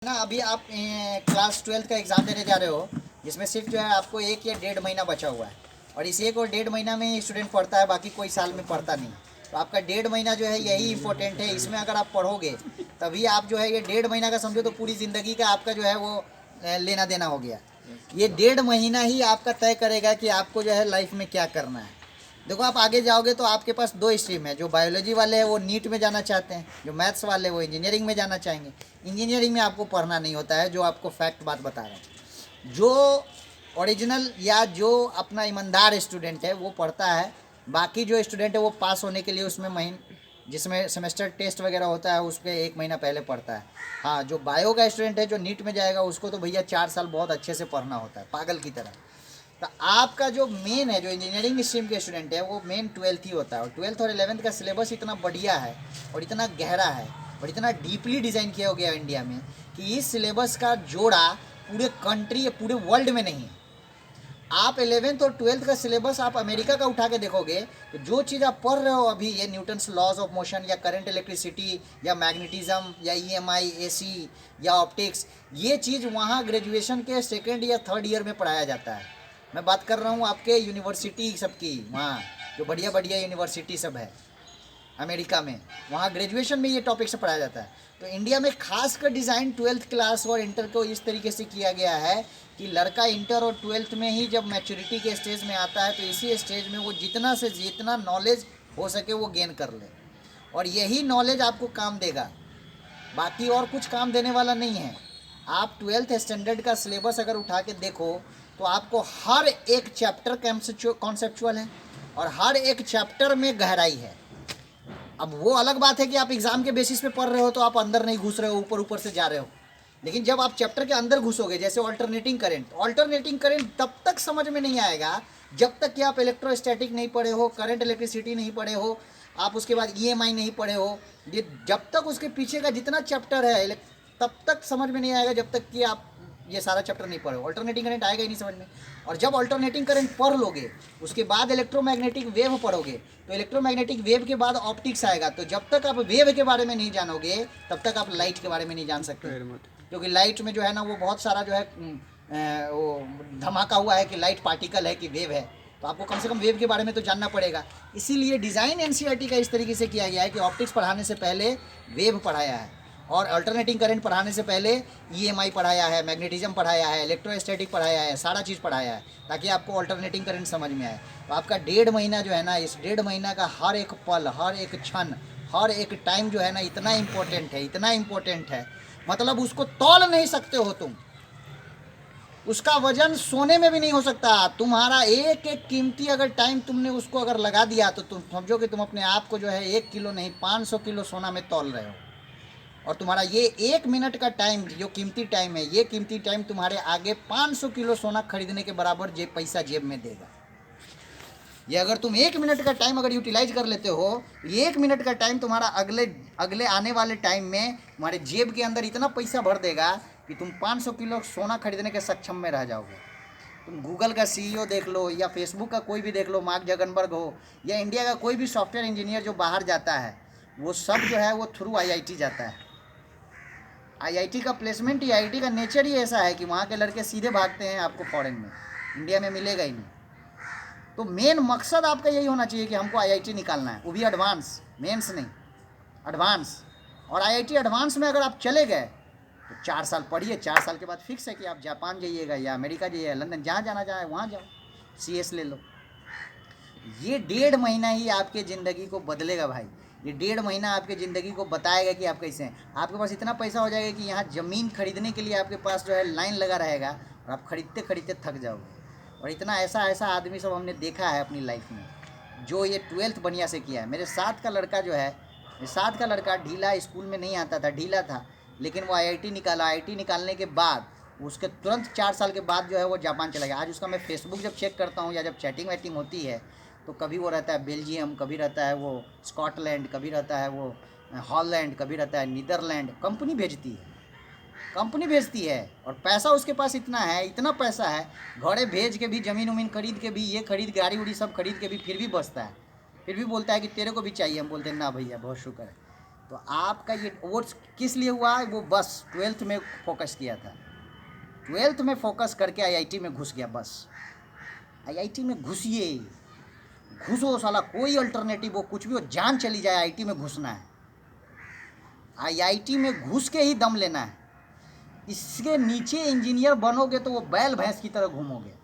ना अभी आप क्लास 12 का एग्ज़ाम देने जा रहे हो, जिसमें सिर्फ जो है आपको 1 या 1.5 महीना बचा हुआ है। और इस 1 और 1.5 महीना में ही स्टूडेंट पढ़ता है, बाकी कोई साल में पढ़ता नहीं। तो आपका 1.5 महीना जो है यही इम्पोर्टेंट है। इसमें अगर आप पढ़ोगे तभी आप जो है ये 1.5 महीना का समझो तो पूरी ज़िंदगी का आपका जो है वो लेना देना हो गया। ये 1.5 महीना ही आपका तय करेगा कि आपको जो है लाइफ में क्या करना है। देखो, आप आगे जाओगे तो आपके पास 2 स्ट्रीम है। जो बायोलॉजी वाले हैं वो नीट में जाना चाहते हैं, जो मैथ्स वाले वो इंजीनियरिंग में जाना चाहेंगे। इंजीनियरिंग में आपको पढ़ना नहीं होता है, जो आपको फैक्ट बात बता रहे हैं। जो ओरिजिनल या जो अपना ईमानदार स्टूडेंट है वो पढ़ता है। बाकी जो स्टूडेंट है वो पास होने के लिए उसमें जिसमें सेमेस्टर टेस्ट वगैरह होता है उसके 1 महीना पहले पढ़ता है। हाँ, जो बायो का स्टूडेंट है जो नीट में जाएगा उसको तो भैया 4 साल बहुत अच्छे से पढ़ना होता है, पागल की तरह। तो आपका जो मेन है, जो इंजीनियरिंग स्ट्रीम के स्टूडेंट है वो मेन 12th ही होता है। और 12th और 11th का सिलेबस इतना बढ़िया है और इतना गहरा है और इतना डीपली डिज़ाइन किया गया इंडिया में कि इस सिलेबस का जोड़ा पूरे कंट्री या पूरे वर्ल्ड में नहीं। आप 11th और 12th का सिलेबस आप अमेरिका का उठा के देखोगे तो जो चीज़ आप पढ़ रहे हो अभी, ये न्यूटन्स लॉज ऑफ मोशन या करंट इलेक्ट्रिसिटी या मैग्नेटिज्म या ईएमआई, एसी या ऑप्टिक्स, ये चीज़ वहाँ ग्रेजुएशन के 2nd या 3rd ईयर में पढ़ाया जाता है। मैं बात कर रहा हूँ आपके यूनिवर्सिटी सबकी, वहाँ जो बढ़िया बढ़िया यूनिवर्सिटी सब है अमेरिका में, वहाँ ग्रेजुएशन में ये टॉपिक से पढ़ाया जाता है। तो इंडिया में खास कर डिज़ाइन 12th क्लास और इंटर को इस तरीके से किया गया है कि लड़का इंटर और 12th में ही जब मैच्योरिटी के स्टेज में आता है तो इसी स्टेज में वो जितना से जितना नॉलेज हो सके वो गेन कर ले, और यही नॉलेज आपको काम देगा, बाकी और कुछ काम देने वाला नहीं है। आप 12th स्टैंडर्ड का सिलेबस अगर उठा के देखो तो आपको हर एक चैप्टर कॉन्सेप्चुअल है और हर एक चैप्टर में गहराई है। अब वो अलग बात है कि आप एग्ज़ाम के बेसिस पे पढ़ रहे हो तो आप अंदर नहीं घुस रहे हो, ऊपर ऊपर से जा रहे हो। लेकिन जब आप चैप्टर के अंदर घुसोगे, जैसे ऑल्टरनेटिंग करंट तब तक समझ में नहीं आएगा जब तक कि आप इलेक्ट्रोस्टैटिक नहीं पढ़े हो, करंट इलेक्ट्रिसिटी नहीं पढ़े हो, आप उसके बाद ईएमआई नहीं पढ़े हो। ये जब तक उसके पीछे का जितना चैप्टर है तब तक समझ में नहीं आएगा जब तक कि आप ये सारा चैप्टर नहीं पढ़ो। ऑल्टरनेटिंग करंट आएगा ही नहीं समझ में। और जब ऑल्टरनेटिंग करंट पढ़ लोगे उसके बाद इलेक्ट्रोमैग्नेटिक वेव पढ़ोगे तो इलेक्ट्रोमैग्नेटिक वेव के बाद ऑप्टिक्स आएगा। तो जब तक आप वेव के बारे में नहीं जानोगे तब तक आप लाइट के बारे में नहीं जान सकते, क्योंकि लाइट में जो है ना वो बहुत सारा जो है वो धमाका हुआ है कि लाइट पार्टिकल है कि वेव है। तो आपको कम से कम वेव के बारे में तो जानना पड़ेगा। इसीलिए डिज़ाइन एनसीईआरटी का इस तरीके से किया गया है कि ऑप्टिक्स पढ़ाने से पहले वेव पढ़ाया है और अल्टरनेटिंग करंट पढ़ाने से पहले ईएमआई पढ़ाया है, मैग्नेटिज्म पढ़ाया है, इलेक्ट्रोस्टैटिक पढ़ाया है, सारा चीज़ पढ़ाया है ताकि आपको अल्टरनेटिंग करंट समझ में आए। तो आपका 1.5 महीना जो है ना, इस 1.5 महीना का हर एक पल, हर एक क्षण, हर एक टाइम जो है ना इतना इम्पोर्टेंट है, इतना इम्पोर्टेंट है, मतलब उसको तौल नहीं सकते हो तुम। उसका वजन सोने में भी नहीं हो सकता। तुम्हारा एक एक कीमती अगर टाइम तुमने उसको अगर लगा दिया तो तुम समझो कि तुम अपने आप को जो है 1 किलो नहीं 500 किलो सोना में तौल रहे हो। और तुम्हारा ये 1 मिनट का टाइम जो कीमती टाइम है, ये कीमती टाइम तुम्हारे आगे 500 किलो सोना खरीदने के बराबर पैसा जेब में देगा। ये अगर तुम 1 मिनट का टाइम अगर यूटिलाइज कर लेते हो, 1 मिनट का टाइम तुम्हारा अगले आने वाले टाइम में तुम्हारे जेब के अंदर इतना पैसा भर देगा कि तुम 500 किलो सोना खरीदने के सक्षम में रह जाओगे। तुम गूगल का सीईओ देख लो या फेसबुक का कोई भी देख लो, मार्क जगनबर्ग हो, या इंडिया का कोई भी सॉफ्टवेयर इंजीनियर जो बाहर जाता है, वो सब जो है वो थ्रू आईआईटी जाता है। आईआईटी का प्लेसमेंट ही, आईआईटी का नेचर ही ऐसा है कि वहाँ के लड़के सीधे भागते हैं आपको फॉरेन में, इंडिया में मिलेगा ही नहीं। तो मेन मकसद आपका यही होना चाहिए कि हमको आईआईटी निकालना है, वो भी एडवांस, मेंस नहीं, एडवांस। और आईआईटी एडवांस में अगर आप चले गए तो 4 साल पढ़िए, 4 साल के बाद फिक्स है कि आप जापान जाइएगा या अमेरिका जाइए, लंदन, जहाँ जाना चाहे वहाँ जाओ, सीएस ले लो। ये 1.5 महीना ही आपके ज़िंदगी को बदलेगा भाई। ये 1.5 महीना आपके ज़िंदगी को बताएगा कि आप कैसे हैं। आपके पास इतना पैसा हो जाएगा कि यहाँ ज़मीन खरीदने के लिए आपके पास जो है लाइन लगा रहेगा और आप खरीदते खरीदते थक जाओगे। और इतना ऐसा ऐसा आदमी सब हमने देखा है अपनी लाइफ में जो ये 12th बढ़िया से किया है। मेरे साथ का लड़का जो है, मेरे साथ का लड़का ढीला, स्कूल में नहीं आता था, ढीला था, लेकिन वो आईआईटी निकाला। आईआईटी निकालने के बाद उसके तुरंत 4 साल के बाद जो है वो जापान चला गया। आज उसका मैं फेसबुक जब चेक करता हूँ या जब चैटिंग वैटिंग होती है तो कभी वो रहता है बेल्जियम, कभी रहता है वो स्कॉटलैंड, कभी रहता है वो हॉलैंड, कभी रहता है नीदरलैंड। कंपनी भेजती है, कंपनी भेजती है, और पैसा उसके पास इतना है, इतना पैसा है, घोड़े भेज के भी, ज़मीन उमीन खरीद के भी, ये खरीद, गाड़ी उड़ी सब खरीद के भी फिर भी बचता है, फिर भी बोलता है कि तेरे को भी चाहिए। हम बोलते हैं ना भैया बहुत शुक्र है। तो आपका ये वो किस लिए हुआ है, वो बस 12th में फोकस किया था, 12th में फोकस करके आईआईटी में घुस गया। बस आईआईटी में घुसिए, घुसो साला, कोई अल्टरनेटिव हो, कुछ भी हो, जान चली जाए, आईआईटी में घुसना है। आईआईटी में घुस के ही दम लेना है। इसके नीचे इंजीनियर बनोगे तो वो बैल भैंस की तरह घूमोगे।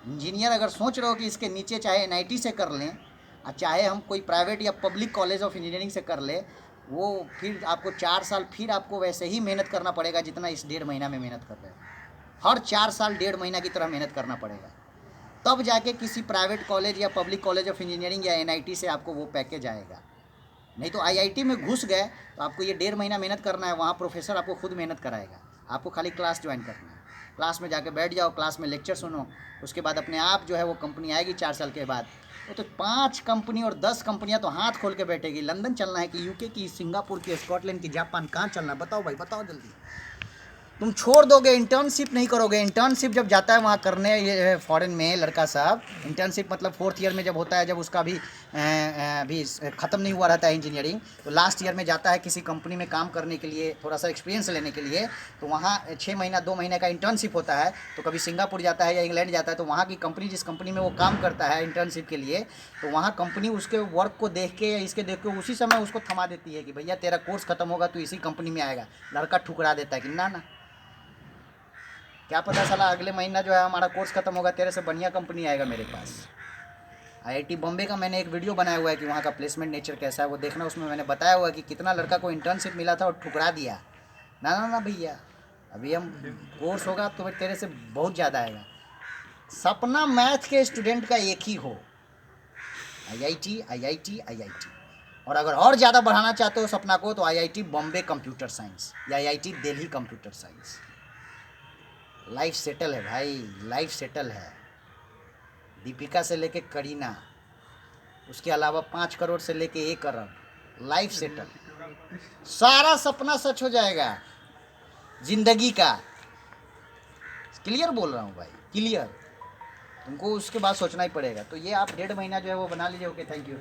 इंजीनियर अगर सोच रहे हो कि इसके नीचे चाहे एनआईटी से कर लें और चाहे हम कोई प्राइवेट या पब्लिक कॉलेज ऑफ इंजीनियरिंग से कर ले, वो फिर आपको 4 साल फिर आपको वैसे ही मेहनत करना पड़ेगा जितना इस 1.5 महीना में मेहनत कर रहे हैं। हर 4 साल 1.5 महीना की तरह मेहनत करना पड़ेगा, तब जाके किसी प्राइवेट कॉलेज या पब्लिक कॉलेज ऑफ इंजीनियरिंग या एनआईटी से आपको वो पैकेज आएगा। नहीं तो आईआईटी में घुस गए तो आपको ये 1.5 महीना मेहनत करना है, वहाँ प्रोफेसर आपको खुद मेहनत कराएगा, आपको खाली क्लास ज्वाइन करना है, क्लास में जाके बैठ जाओ, क्लास में लेक्चर सुनो, उसके बाद अपने आप जो है वो कंपनी आएगी 4 साल के बाद। वो तो 5 कंपनी और 10 कंपनियां तो हाथ खोल के बैठेगी। लंदन चलना है कि यूके की, सिंगापुर की, स्कॉटलैंड की, जापान, कहाँ चलना है बताओ भाई, बताओ जल्दी। तुम छोड़ दोगे, इंटर्नशिप नहीं करोगे। इंटर्नशिप जब जाता है वहाँ करने, ये फॉरेन में लड़का साहब, इंटर्नशिप मतलब 4th ईयर में जब होता है, जब उसका भी ख़त्म नहीं हुआ रहता है इंजीनियरिंग, तो लास्ट ईयर में जाता है किसी कंपनी में काम करने के लिए, थोड़ा सा एक्सपीरियंस लेने के लिए। तो वहाँ 6 महीना 2 महीने का इंटर्नशिप होता है। तो कभी सिंगापुर जाता है या इंग्लैंड जाता है, तो वहाँ की कंपनी, जिस कंपनी में वो काम करता है इंटर्नशिप के लिए, तो वहाँ कंपनी उसके वर्क को देख के या इसके देख के उसी समय उसको थमा देती है कि भैया तेरा कोर्स ख़त्म होगा, तो इसी कंपनी में आएगा। लड़का ठुकरा देता है कि ना ना, क्या पता साला अगले महीना जो है हमारा कोर्स खत्म होगा, तेरे से बढ़िया कंपनी आएगा मेरे पास। आईआईटी बॉम्बे का मैंने एक वीडियो बनाया हुआ है कि वहाँ का प्लेसमेंट नेचर कैसा है, वो देखना। उसमें मैंने बताया हुआ है कि कितना लड़का को इंटर्नशिप मिला था और ठुकरा दिया। ना ना ना भैया, अभी हम कोर्स होगा तो तेरे से बहुत ज़्यादा आएगा। सपना मैथ के स्टूडेंट का एक ही हो, आईआईटी आईआईटी आईआईटी। और अगर और ज़्यादा बढ़ाना चाहते हो सपना को, तो आईआईटी बॉम्बे कंप्यूटर साइंस या IIT Delhi computer science. Life settle है भाई, लाइफ सेटल है। दीपिका से लेके करीना, उसके अलावा 5 करोड़ से लेके 1 अरब, लाइफ सेटल। सारा सपना सच हो जाएगा जिंदगी का। क्लियर बोल रहा हूँ भाई, क्लियर। तुमको उसके बाद सोचना ही पड़ेगा। तो ये आप 1.5 महीना जो है वो बना लीजिए। Okay, thank you.